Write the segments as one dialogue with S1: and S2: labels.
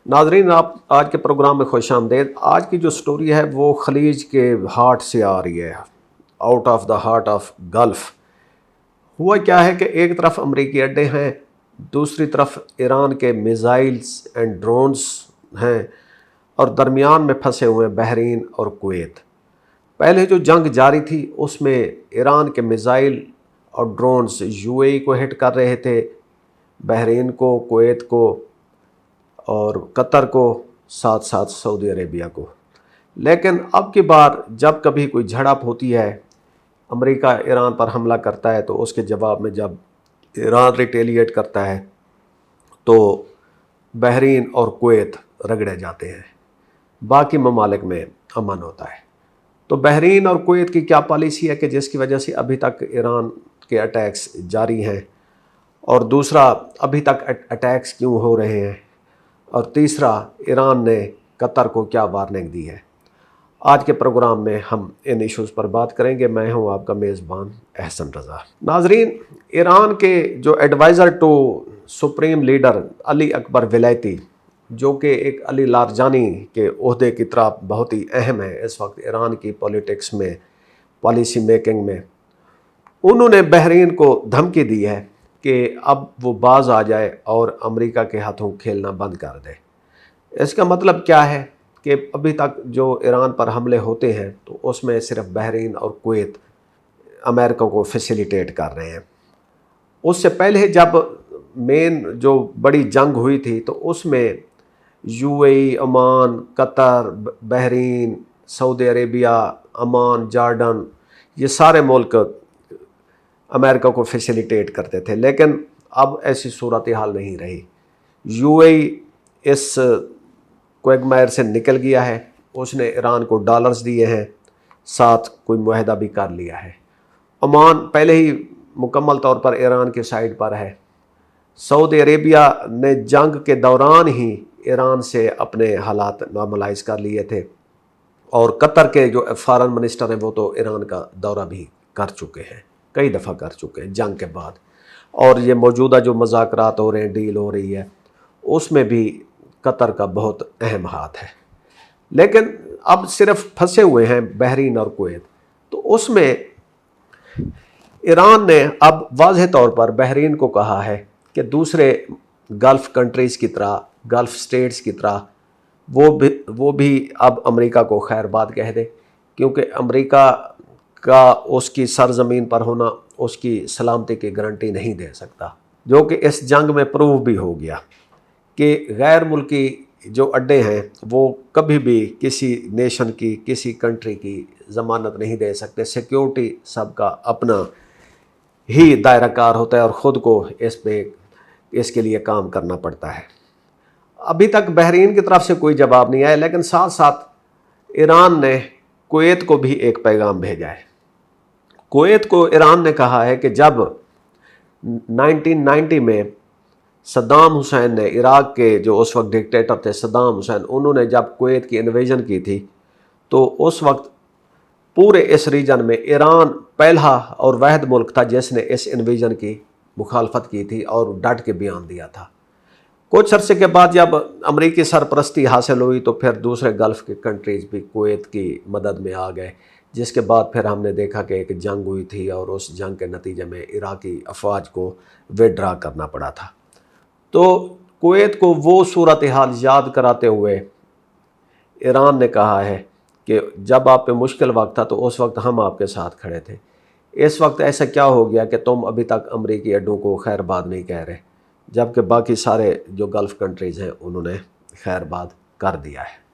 S1: ناظرین، آپ آج کے پروگرام میں خوش آمدید۔ آج کی جو سٹوری ہے وہ خلیج کے ہارٹ سے آ رہی ہے، out of the heart of golf. ہوا کیا ہے کہ ایک طرف امریکی اڈے ہیں، دوسری طرف ایران کے میزائلز اینڈ ڈرونز ہیں، اور درمیان میں پھنسے ہوئے بحرین اور کویت۔ پہلے جو جنگ جاری تھی اس میں ایران کے میزائل اور ڈرونز یو اے ای کو ہٹ کر رہے تھے، بحرین کو، کویت کو اور قطر کو، ساتھ ساتھ سعودی عربیہ کو۔ لیکن اب کی بار جب کبھی کوئی جھڑپ ہوتی ہے، امریکہ ایران پر حملہ کرتا ہے، تو اس کے جواب میں جب ایران ریٹیلیٹ کرتا ہے تو بحرین اور کویت رگڑے جاتے ہیں، باقی ممالک میں امن ہوتا ہے۔ تو بحرین اور کویت کی کیا پالیسی ہے کہ جس کی وجہ سے ابھی تک ایران کے اٹیکس جاری ہیں، اور دوسرا ابھی تک اٹیکس کیوں ہو رہے ہیں، اور تیسرا ایران نے قطر کو کیا وارننگ دی ہے؟ آج کے پروگرام میں ہم ان ایشوز پر بات کریں گے۔ میں ہوں آپ کا میزبان احسن رضا۔ ناظرین، ایران کے جو ایڈوائزر ٹو سپریم لیڈر علی اکبر ولایتی، جو کہ ایک علی لارجانی کے عہدے کی طرح بہت ہی اہم ہے اس وقت ایران کی پولیٹکس میں، پالیسی میکنگ میں، انہوں نے بحرین کو دھمکی دی ہے کہ اب وہ باز آ جائے اور امریکہ کے ہاتھوں کھیلنا بند کر دے۔ اس کا مطلب کیا ہے کہ ابھی تک جو ایران پر حملے ہوتے ہیں تو اس میں صرف بحرین اور کویت امریکہ کو فیسیلیٹیٹ کر رہے ہیں۔ اس سے پہلے جب مین جو بڑی جنگ ہوئی تھی تو اس میں you a E, Oman, Qatar, Bahrain, Saudi Arabia, Oman, Jordan, یہ سارے ملک امریکہ کو فیسیلیٹیٹ کرتے تھے، لیکن اب ایسی صورتحال نہیں رہی۔ یو اے ای اس کویگمائر سے نکل گیا ہے، اس نے ایران کو ڈالرز دیے ہیں، ساتھ کوئی معاہدہ بھی کر لیا ہے۔ عمان پہلے ہی مکمل طور پر ایران کے سائڈ پر ہے۔ سعودی عربیہ نے جنگ کے دوران ہی ایران سے اپنے حالات نارملائز کر لیے تھے، اور قطر کے جو فارن منسٹر ہیں وہ تو ایران کا دورہ بھی کر چکے ہیں، کئی دفعہ کر چکے ہیں جنگ کے بعد، اور یہ موجودہ جو مذاکرات ہو رہے ہیں، ڈیل ہو رہی ہے، اس میں بھی قطر کا بہت اہم ہاتھ ہے۔ لیکن اب صرف پھنسے ہوئے ہیں بحرین اور کویت، تو اس میں ایران نے اب واضح طور پر بحرین کو کہا ہے کہ دوسرے گلف کنٹریز کی طرح، گلف سٹیٹس کی طرح وہ بھی اب امریکہ کو خیر بات کہہ دے، کیونکہ امریکہ کا اس کی سرزمین پر ہونا اس کی سلامتی کی گارنٹی نہیں دے سکتا، جو کہ اس جنگ میں پروو بھی ہو گیا کہ غیر ملکی جو اڈے ہیں وہ کبھی بھی کسی نیشن کی، کسی کنٹری کی ضمانت نہیں دے سکتے۔ سیکیورٹی سب کا اپنا ہی دائرہ کار ہوتا ہے، اور خود کو اس کے لیے کام کرنا پڑتا ہے۔ ابھی تک بحرین کی طرف سے کوئی جواب نہیں آیا، لیکن ساتھ ساتھ ایران نے کویت کو بھی ایک پیغام بھیجا ہے۔ کویت کو ایران نے کہا ہے کہ جب 1990 میں صدام حسین نے، عراق کے جو اس وقت ڈکٹیٹر تھے صدام حسین، انہوں نے جب کویت کی انویژن کی تھی تو اس وقت پورے اس ریجن میں ایران پہلا اور واحد ملک تھا جس نے اس انویژن کی مخالفت کی تھی اور ڈٹ کے بیان دیا تھا۔ کچھ عرصے کے بعد جب امریکی سرپرستی حاصل ہوئی تو پھر دوسرے گلف کے کنٹریز بھی کویت کی مدد میں آ گئے، جس کے بعد پھر ہم نے دیکھا کہ ایک جنگ ہوئی تھی، اور اس جنگ کے نتیجے میں عراقی افواج کو وڈرا کرنا پڑا تھا۔ تو کویت کو وہ صورتحال یاد کراتے ہوئے ایران نے کہا ہے کہ جب آپ پہ مشکل وقت تھا تو اس وقت ہم آپ کے ساتھ کھڑے تھے، اس وقت ایسا کیا ہو گیا کہ تم ابھی تک امریکی اڈوں کو خیر بات نہیں کہہ رہے، جبکہ باقی سارے جو گلف کنٹریز ہیں انہوں نے خیر بات کر دیا ہے۔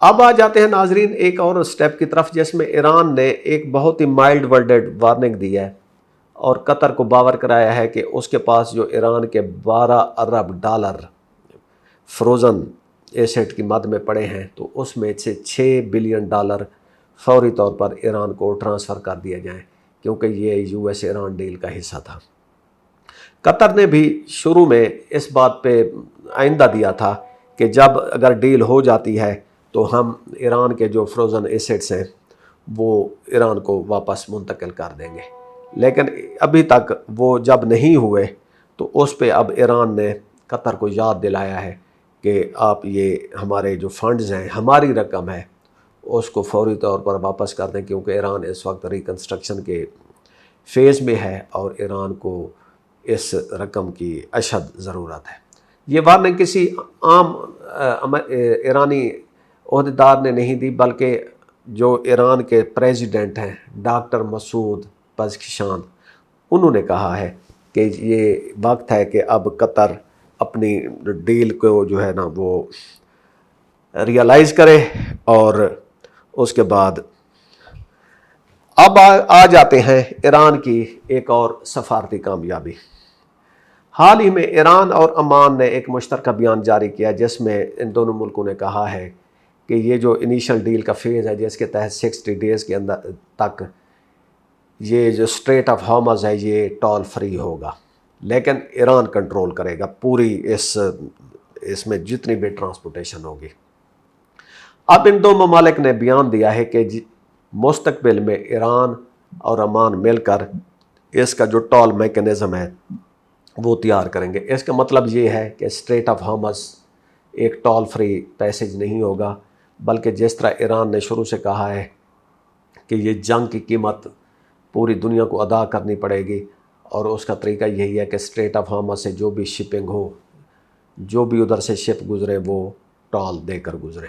S1: اب آ جاتے ہیں ناظرین ایک اور سٹیپ کی طرف، جس میں ایران نے ایک بہت ہی مائلڈ ورڈڈ وارننگ دی ہے، اور قطر کو باور کرایا ہے کہ اس کے پاس جو ایران کے 12 ارب ڈالر فروزن ایسٹ کی مد میں پڑے ہیں، تو اس میں سے 6 بلین ڈالر فوری طور پر ایران کو ٹرانسفر کر دیا جائیں، کیونکہ یہ یو ایس ایران ڈیل کا حصہ تھا۔ قطر نے بھی شروع میں اس بات پہ آئندہ دیا تھا کہ جب اگر ڈیل ہو جاتی ہے تو ہم ایران کے جو فروزن ایسٹس ہیں وہ ایران کو واپس منتقل کر دیں گے، لیکن ابھی تک وہ جب نہیں ہوئے تو اس پہ اب ایران نے قطر کو یاد دلایا ہے کہ آپ یہ ہمارے جو فنڈز ہیں، ہماری رقم ہے، اس کو فوری طور پر واپس کر دیں، کیونکہ ایران اس وقت ریکنسٹرکشن کے فیز میں ہے اور ایران کو اس رقم کی اشد ضرورت ہے۔ یہ وارننگ کسی عام ایرانی عہدیدار نے نہیں دی، بلکہ جو ایران کے پریزیڈنٹ ہیں ڈاکٹر مسعود پزشکیان، انہوں نے کہا ہے کہ یہ وقت ہے کہ اب قطر اپنی ڈیل کو جو ہے نا وہ ریئلائز کرے۔ اور اس کے بعد اب آ جاتے ہیں ایران کی ایک اور سفارتی کامیابی۔ حال ہی میں ایران اور عمان نے ایک مشترکہ بیان جاری کیا، جس میں ان دونوں ملکوں نے کہا ہے کہ یہ جو انیشل ڈیل کا فیز ہے، جس کے تحت 60 ڈیز کے اندر تک یہ جو اسٹریٹ آف ہارمز ہے یہ ٹول فری ہوگا، لیکن ایران کنٹرول کرے گا پوری اس میں جتنی بھی ٹرانسپورٹیشن ہوگی۔ اب ان دو ممالک نے بیان دیا ہے کہ مستقبل میں ایران اور عمان مل کر اس کا جو ٹول میکنزم ہے وہ تیار کریں گے۔ اس کا مطلب یہ ہے کہ اسٹریٹ آف ہارمز ایک ٹول فری پیسج نہیں ہوگا، بلکہ جس طرح ایران نے شروع سے کہا ہے کہ یہ جنگ کی قیمت پوری دنیا کو ادا کرنی پڑے گی، اور اس کا طریقہ یہی ہے کہ اسٹریٹ آف ہارمز سے جو بھی شپنگ ہو، جو بھی ادھر سے شپ گزرے وہ ٹول دے کر گزرے،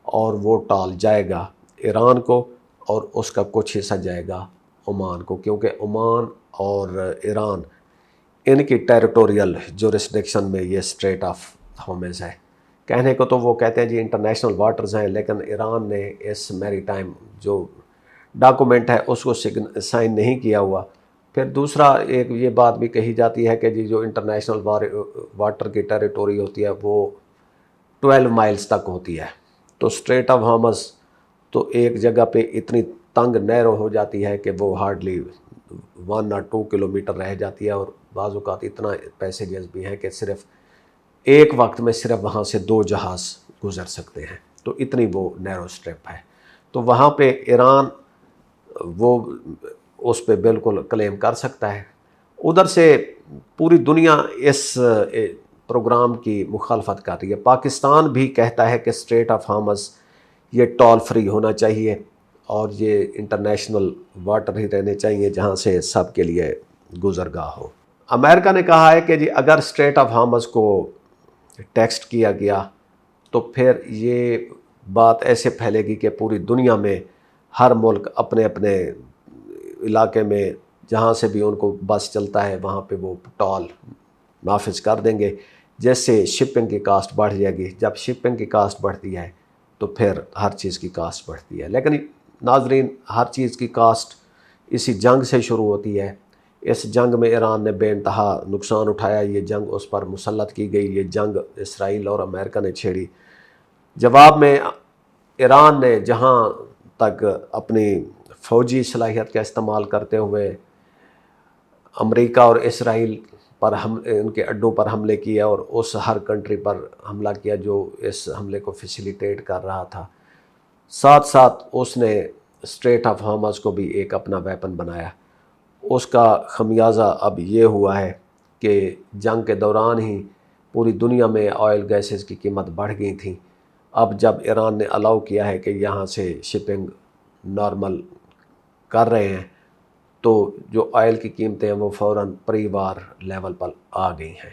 S1: اور وہ ٹول جائے گا ایران کو اور اس کا کچھ حصہ جائے گا عمان کو، کیونکہ عمان اور ایران ان کی ٹیریٹوریل جورسڈکشن میں یہ اسٹریٹ آف ہارمز ہے۔ کہنے کو تو وہ کہتے ہیں جی انٹرنیشنل واٹرز ہیں، لیکن ایران نے اس میری ٹائم جو ڈاکومنٹ ہے اس کو سائن نہیں کیا ہوا۔ پھر دوسرا ایک یہ بات بھی کہی جاتی ہے کہ جی جو انٹرنیشنل واٹر کی ٹیریٹوری ہوتی ہے وہ 12 مائلز تک ہوتی ہے، تو اسٹریٹ آف ہارمز تو ایک جگہ پہ اتنی تنگ نیرو ہو جاتی ہے کہ وہ ہارڈلی 1 اور 2 کلومیٹر رہ جاتی ہے، اور بعض اوقات اتنا پیسیجز بھی ہیں کہ صرف ایک وقت میں صرف وہاں سے 2 جہاز گزر سکتے ہیں، تو اتنی وہ نیرو اسٹرپ ہے۔ تو وہاں پہ ایران وہ اس پہ بالکل کلیم کر سکتا ہے۔ ادھر سے پوری دنیا اس پروگرام کی مخالفت کر رہی ہے۔ پاکستان بھی کہتا ہے کہ اسٹریٹ آف ہارمز یہ ٹول فری ہونا چاہیے، اور یہ انٹرنیشنل واٹر ہی رہنے چاہیے جہاں سے سب کے لیے گزرگاہ ہو۔ امریکہ نے کہا ہے کہ جی اگر اسٹریٹ آف ہارمز کو ٹیکسٹ کیا گیا تو پھر یہ بات ایسے پھیلے گی کہ پوری دنیا میں ہر ملک اپنے اپنے علاقے میں جہاں سے بھی ان کو بس چلتا ہے وہاں پہ وہ ٹول نافذ کر دیں گے، جس سے شپنگ کی کاسٹ بڑھ جائے گی۔ جب شپنگ کی کاسٹ بڑھتی ہے تو پھر ہر چیز کی کاسٹ بڑھتی ہے۔ لیکن ناظرین، ہر چیز کی کاسٹ اسی جنگ سے شروع ہوتی ہے۔ اس جنگ میں ایران نے بے انتہا نقصان اٹھایا، یہ جنگ اس پر مسلط کی گئی، یہ جنگ اسرائیل اور امریکہ نے چھیڑی۔ جواب میں ایران نے جہاں تک اپنی فوجی صلاحیت کا استعمال کرتے ہوئے امریکہ اور اسرائیل پر ان کے اڈوں پر حملے کیے، اور اس ہر کنٹری پر حملہ کیا جو اس حملے کو فیسیلیٹیٹ کر رہا تھا۔ ساتھ ساتھ اس نے اسٹریٹ آف ہارمز کو بھی ایک اپنا ویپن بنایا۔ اس کا خمیازہ اب یہ ہوا ہے کہ جنگ کے دوران ہی پوری دنیا میں آئل گیسز کی قیمت بڑھ گئی تھیں۔ اب جب ایران نے الاؤ کیا ہے کہ یہاں سے شپنگ نارمل کر رہے ہیں، تو جو آئل کی قیمتیں ہیں وہ فوراً پری وار لیول پر آ گئی ہیں،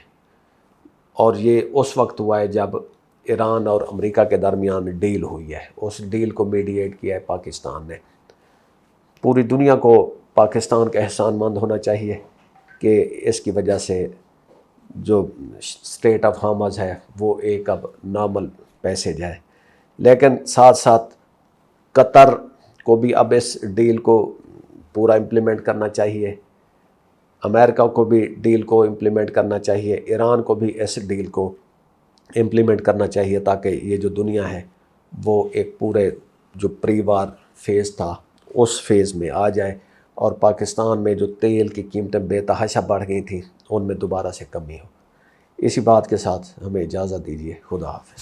S1: اور یہ اس وقت ہوا ہے جب ایران اور امریکہ کے درمیان ڈیل ہوئی ہے۔ اس ڈیل کو میڈییٹ کیا ہے پاکستان نے۔ پوری دنیا کو پاکستان کا احسان مند ہونا چاہیے کہ اس کی وجہ سے جو اسٹریٹ آف ہارمز ہے وہ ایک اب نارمل پیسیج ہے۔ لیکن ساتھ ساتھ قطر کو بھی اب اس ڈیل کو پورا امپلیمنٹ کرنا چاہیے، امریکہ کو بھی ڈیل کو امپلیمنٹ کرنا چاہیے، ایران کو بھی اس ڈیل کو امپلیمنٹ کرنا چاہیے، تاکہ یہ جو دنیا ہے وہ ایک پورے جو پری وار فیز تھا اس فیز میں آ جائے، اور پاکستان میں جو تیل کی قیمتیں بے تحاشا بڑھ گئی تھیں ان میں دوبارہ سے کمی ہو۔ اسی بات کے ساتھ ہمیں اجازت دیجیے، خدا حافظ۔